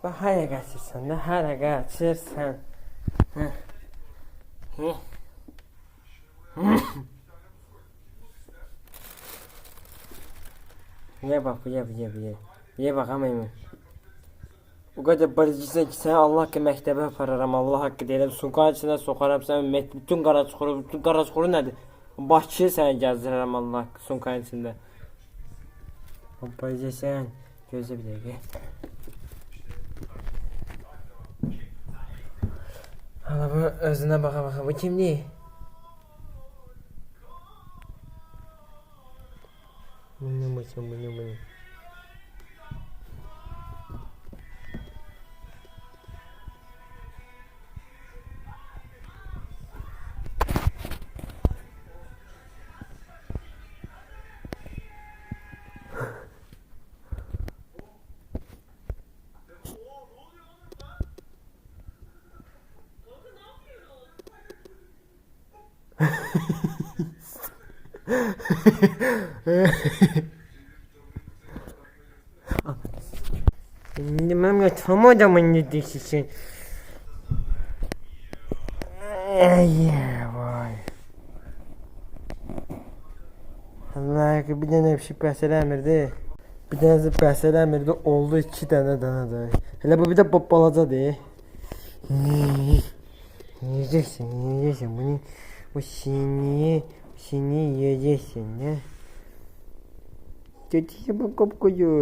Bax, hara qaçırsan da, hara qaçırsan. Ye bak, ye. Ye bak ama yemin. O kadar barıcısan ki seni Allah hakkı məktəbə apararam, Allah hakkı deyirəm. Sunqanın içine sokaram səni, bütün qara çuxuru nədir? Bakı səni gəzdirərəm Allah hakkı sunqanın içində. Barıcısan, gözlə bir dəqiqə. Hala bu özünə baxa, bu kimdir? Bunu. Bilmem ya, tam adamın ne dişisin. Vay. Allah bir tane bir şey bəsələmirdi. Bir tane bəsələmirdi, oldu 2 tane daha da. Hele bu bir de balacadır. Yiyeceksin bunu. Bu seni yiyeceksin ya. Dedi ya bu kapkoyu.